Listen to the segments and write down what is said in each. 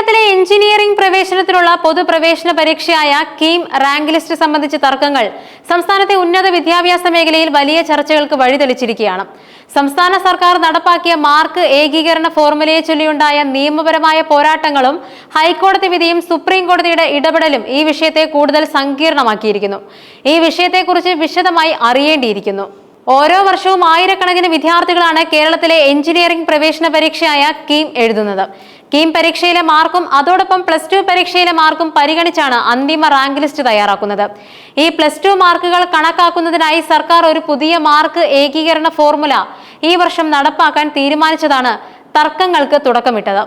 കേരളത്തിലെ engineering പ്രവേശനത്തിനുള്ള പൊതുപ്രവേശന പരീക്ഷയായ KEAM rank list സംബന്ധിച്ച തർക്കങ്ങൾ സംസ്ഥാനത്തെ ഉന്നത വിദ്യാഭ്യാസ മേഖലയിൽ വലിയ ചർച്ചകൾക്ക് വഴിതെളിച്ചിരിക്കുകയാണ്. സംസ്ഥാന സർക്കാർ നടപ്പാക്കിയ മാർക്ക് ഏകീകരണ ഫോർമുലയെ ചൊല്ലിയുണ്ടായ നിയമപരമായ പോരാട്ടങ്ങളും ഹൈക്കോടതി വിധിയും സുപ്രീം കോടതിയുടെ ഇടപെടലും ഈ വിഷയത്തെ കൂടുതൽ സങ്കീർണമാക്കിയിരിക്കുന്നു. ഈ വിഷയത്തെക്കുറിച്ച് വിശദമായി അറിയേണ്ടിയിരിക്കുന്നു. ഓരോ വർഷവും ആയിരക്കണക്കിന് വിദ്യാർത്ഥികളാണ് കേരളത്തിലെ എഞ്ചിനീയറിംഗ് പ്രവേശന പരീക്ഷയായ കീം എഴുതുന്നത്. കീം പരീക്ഷയിലെ മാർക്കും അതോടൊപ്പം +2 പരീക്ഷയിലെ മാർക്കും പരിഗണിച്ചാണ് അന്തിമ റാങ്ക് ലിസ്റ്റ് തയ്യാറാക്കുന്നത്. ഈ +2 മാർക്കുകൾ കണക്കാക്കുന്നതിനായി സർക്കാർ ഒരു പുതിയ മാർക്ക് ഏകീകരണ ഫോർമുല ഈ വർഷം നടപ്പാക്കാൻ തീരുമാനിച്ചതാണ് തർക്കങ്ങൾക്ക് തുടക്കമിട്ടത്.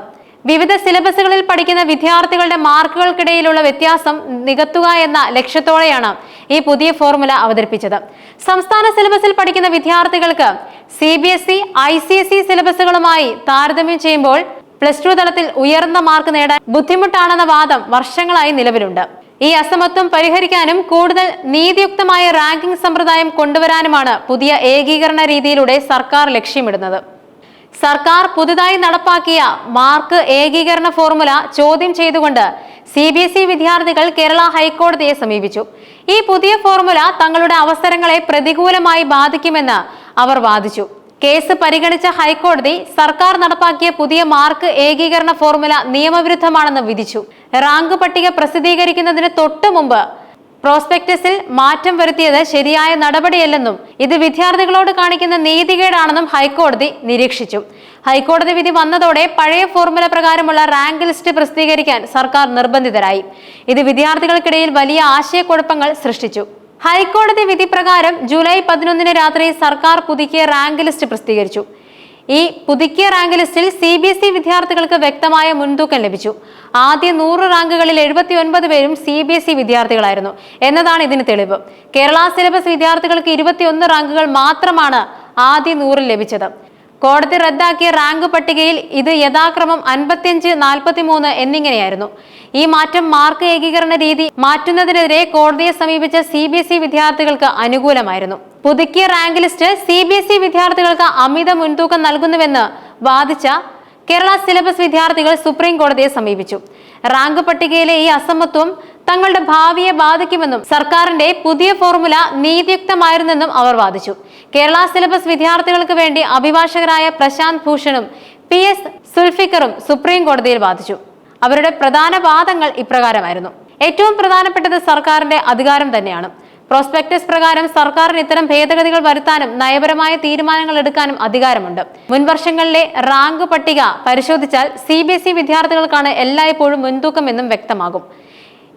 വിവിധ സിലബസുകളിൽ പഠിക്കുന്ന വിദ്യാർത്ഥികളുടെ മാർക്കുകൾക്കിടയിലുള്ള വ്യത്യാസം നികത്തുക എന്ന ലക്ഷ്യത്തോടെയാണ് ഈ പുതിയ ഫോർമുല അവതരിപ്പിച്ചത്. സംസ്ഥാന സിലബസിൽ പഠിക്കുന്ന വിദ്യാർത്ഥികൾക്ക് CBSE, ICSE സിലബസുകളുമായി താരതമ്യം ചെയ്യുമ്പോൾ +2 തലത്തിൽ ഉയർന്ന മാർക്ക് നേടാൻ ബുദ്ധിമുട്ടാണെന്ന വാദം വർഷങ്ങളായി നിലവിലുണ്ട്. ഈ അസമത്വം പരിഹരിക്കാനും കൂടുതൽ നീതിയുക്തമായ റാങ്കിംഗ് സമ്പ്രദായം കൊണ്ടുവരാനുമാണ് പുതിയ ഏകീകരണ രീതിയിലൂടെ സർക്കാർ ലക്ഷ്യമിടുന്നത്. സർക്കാർ പുതുതായി നടപ്പാക്കിയ മാർക്ക് ഏകീകരണ ഫോർമുല ചോദ്യം ചെയ്തുകൊണ്ട് CBSE വിദ്യാർത്ഥികൾ കേരള ഹൈക്കോടതിയെ സമീപിച്ചു. ഈ പുതിയ ഫോർമുല തങ്ങളുടെ അവസരങ്ങളെ പ്രതികൂലമായി ബാധിക്കുമെന്ന് അവർ വാദിച്ചു. കേസ് പരിഗണിച്ച ഹൈക്കോടതി സർക്കാർ നടപ്പാക്കിയ പുതിയ മാർക്ക് ഏകീകരണ ഫോർമുല നിയമവിരുദ്ധമാണെന്ന് വിധിച്ചു. റാങ്ക് പട്ടിക പ്രസിദ്ധീകരിക്കുന്നതിന് തൊട്ടു മുമ്പ് പ്രോസ്പെക്ടസിൽ മാറ്റം വരുത്തിയത് ശരിയായ നടപടിയല്ലെന്നും ഇത് വിദ്യാർത്ഥികളോട് കാണിക്കുന്ന നീതികേടാണെന്നും ഹൈക്കോടതി നിരീക്ഷിച്ചു. ഹൈക്കോടതി വിധി വന്നതോടെ പഴയ ഫോർമുല പ്രകാരമുള്ള റാങ്ക് ലിസ്റ്റ് പ്രസിദ്ധീകരിക്കാൻ സർക്കാർ നിർബന്ധിതരായി. ഇത് വിദ്യാർത്ഥികൾക്കിടയിൽ വലിയ ആശയക്കുഴപ്പങ്ങൾ സൃഷ്ടിച്ചു. ഹൈക്കോടതി വിധി പ്രകാരം ജൂലൈ 11 രാത്രി സർക്കാർ പുതുക്കിയ റാങ്ക് ലിസ്റ്റ് പ്രസിദ്ധീകരിച്ചു. ഈ പുതുക്കിയ റാങ്ക് ലിസ്റ്റിൽ CBSE വിദ്യാർത്ഥികൾക്ക് വ്യക്തമായ മുൻതൂക്കം ലഭിച്ചു. ആദ്യ 100 റാങ്കുകളിൽ 79 പേരും CBSE വിദ്യാർത്ഥികളായിരുന്നു എന്നതാണ് ഇതിന് തെളിവ്. കേരള സിലബസ് വിദ്യാർത്ഥികൾക്ക് 21 റാങ്കുകൾ മാത്രമാണ് ആദ്യ 100-ൽ ലഭിച്ചത്. കോടതി റദ്ദാക്കിയ റാങ്ക് പട്ടികയിൽ ഇത് യഥാക്രമം 55, 43 എന്നിങ്ങനെയായിരുന്നു. ഈ മാറ്റം മാർക്ക് ഏകീകരണ രീതി മാറ്റുന്നതിനെതിരെ കോടതിയെ സമീപിച്ച CBSE വിദ്യാർത്ഥികൾക്ക് അനുകൂലമായിരുന്നു. പുതുക്കിയ റാങ്ക് ലിസ്റ്റ് CBSE വിദ്യാർത്ഥികൾക്ക് അമിത മുൻതൂക്കം നൽകുന്നുവെന്ന് വാദിച്ച കേരള സിലബസ് വിദ്യാർത്ഥികൾ സുപ്രീം കോടതിയെ സമീപിച്ചു. റാങ്ക് പട്ടികയിലെ ഈ അസമത്വം തങ്ങളുടെ ഭാവിയെ ബാധിക്കുമെന്നും സർക്കാരിന്റെ പുതിയ ഫോർമുല നീതിയുക്തമായിരുന്നെന്നും അവർ വാദിച്ചു. കേരള സിലബസ് വിദ്യാർത്ഥികൾക്ക് വേണ്ടി അഭിഭാഷകരായ പ്രശാന്ത് ഭൂഷണും PS സുൽഫിക്കറും സുപ്രീം കോടതിയിൽ വാദിച്ചു. അവരുടെ പ്രധാന വാദങ്ങൾ ഇപ്രകാരമായിരുന്നു. ഏറ്റവും പ്രധാനപ്പെട്ടത് സർക്കാരിന്റെ അധികാരം തന്നെയാണ്. പ്രോസ്പെക്ടസ് പ്രകാരം സർക്കാരിന് ഇത്തരം ഭേദഗതികൾ വരുത്താനും നയപരമായ തീരുമാനങ്ങൾ എടുക്കാനും അധികാരമുണ്ട്. മുൻവർഷങ്ങളിലെ റാങ്ക് പട്ടിക പരിശോധിച്ചാൽ CBSE വിദ്യാർത്ഥികൾക്കാണ് എല്ലായ്പ്പോഴും മുൻതൂക്കം എന്നും വ്യക്തമാകും.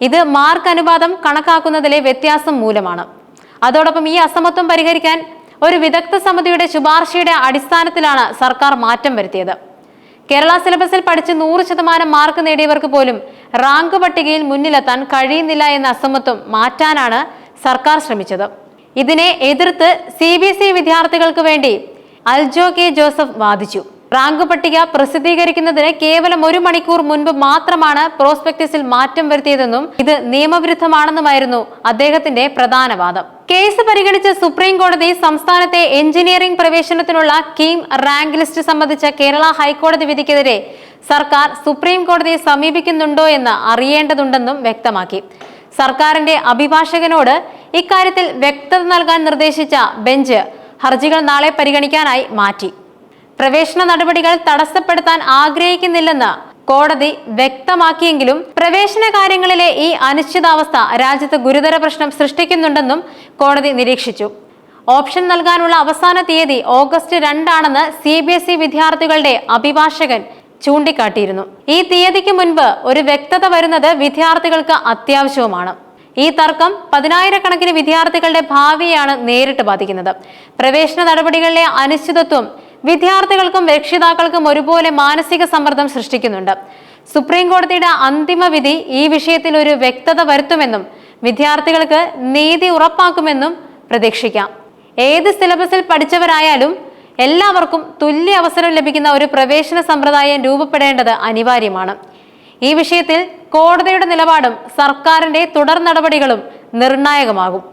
ഇത് മാർക്ക് അനുപാതം കണക്കാക്കുന്നതിലെ വ്യത്യാസം മൂലമാണ്. അതോടൊപ്പം ഈ അസമത്വം പരിഹരിക്കാൻ ഒരു വിദഗ്ധ സമിതിയുടെ ശുപാർശയുടെ അടിസ്ഥാനത്തിലാണ് സർക്കാർ മാറ്റം വരുത്തിയത്. കേരള സിലബസിൽ പഠിച്ച് 100% മാർക്ക് നേടിയവർക്ക് പോലും റാങ്ക് പട്ടികയിൽ മുന്നിലെത്താൻ കഴിയുന്നില്ല എന്ന അസമത്വം മാറ്റാനാണ് സർക്കാർ ശ്രമിച്ചത്. ഇതിനെ എതിർത്ത് CBSE വിദ്യാർത്ഥികൾക്ക് വേണ്ടി അൽജോ കെ ജോസഫ് വാദിച്ചു. റാങ്ക് പട്ടിക പ്രസിദ്ധീകരിക്കുന്നതിന് കേവലം 1 മണിക്കൂർ മുൻപ് മാത്രമാണ് പ്രോസ്പെക്ടസിൽ മാറ്റം വരുത്തിയതെന്നും ഇത് നിയമവിരുദ്ധമാണെന്നുമായിരുന്നു അദ്ദേഹത്തിന്റെ പ്രധാന വാദം. കേസ് പരിഗണിച്ച സുപ്രീം കോടതി സംസ്ഥാനത്തെ എഞ്ചിനീയറിംഗ് പ്രവേശനത്തിനുള്ള കീം റാങ്ക് ലിസ്റ്റ് സംബന്ധിച്ച കേരള ഹൈക്കോടതി വിധിക്കെതിരെ സർക്കാർ സുപ്രീം കോടതിയെ സമീപിക്കുന്നുണ്ടോ എന്ന് അറിയേണ്ടതുണ്ടെന്നും വ്യക്തമാക്കി. സർക്കാരിന്റെ അഭിഭാഷകനോട് ഇക്കാര്യത്തിൽ വ്യക്തത നൽകാൻ നിർദ്ദേശിച്ച ബെഞ്ച് ഹർജികൾ നാളെ പരിഗണിക്കാനായി മാറ്റി. പ്രവേശന നടപടികൾ തടസ്സപ്പെടുത്താൻ ആഗ്രഹിക്കുന്നില്ലെന്ന് കോടതി വ്യക്തമാക്കിയെങ്കിലും പ്രവേശന കാര്യങ്ങളിലെ ഈ അനിശ്ചിതാവസ്ഥ രാജ്യത്ത് ഗുരുതര പ്രശ്നം സൃഷ്ടിക്കുന്നുണ്ടെന്നും കോടതി നിരീക്ഷിച്ചു. ഓപ്ഷൻ നൽകാനുള്ള അവസാന തീയതി ഓഗസ്റ്റ് 2 ആണെന്ന് CBSE വിദ്യാർത്ഥികളുടെ അഭിഭാഷകൻ ചൂണ്ടിക്കാട്ടിയിരുന്നു. ഈ തീയതിക്ക് മുൻപ് ഒരു വ്യക്തത വരുന്നത് വിദ്യാർത്ഥികൾക്ക് അത്യാവശ്യവുമാണ്. ഈ തർക്കം 10,000-കണക്കിന് വിദ്യാർത്ഥികളുടെ ഭാവിയെയാണ് നേരിട്ട് ബാധിക്കുന്നത്. പ്രവേശന നടപടികളിലെ അനിശ്ചിതത്വം വിദ്യാർത്ഥികൾക്കും രക്ഷിതാക്കൾക്കും ഒരുപോലെ മാനസിക സമ്മർദ്ദം സൃഷ്ടിക്കുന്നുണ്ട്. സുപ്രീം കോടതിയുടെ അന്തിമ വിധി ഈ വിഷയത്തിൽ ഒരു വ്യക്തത വരുത്തുമെന്നും വിദ്യാർത്ഥികൾക്ക് നീതി ഉറപ്പാക്കുമെന്നും പ്രതീക്ഷിക്കാം. ഏത് സിലബസിൽ പഠിച്ചവരായാലും എല്ലാവർക്കും തുല്യ അവസരം ലഭിക്കുന്ന ഒരു പ്രവേശന സമ്പ്രദായം രൂപപ്പെടേണ്ടത് അനിവാര്യമാണ്. ഈ വിഷയത്തിൽ കോടതിയുടെ നിലപാടും സർക്കാരിന്റെ തുടർ നടപടികളും നിർണായകമാകും.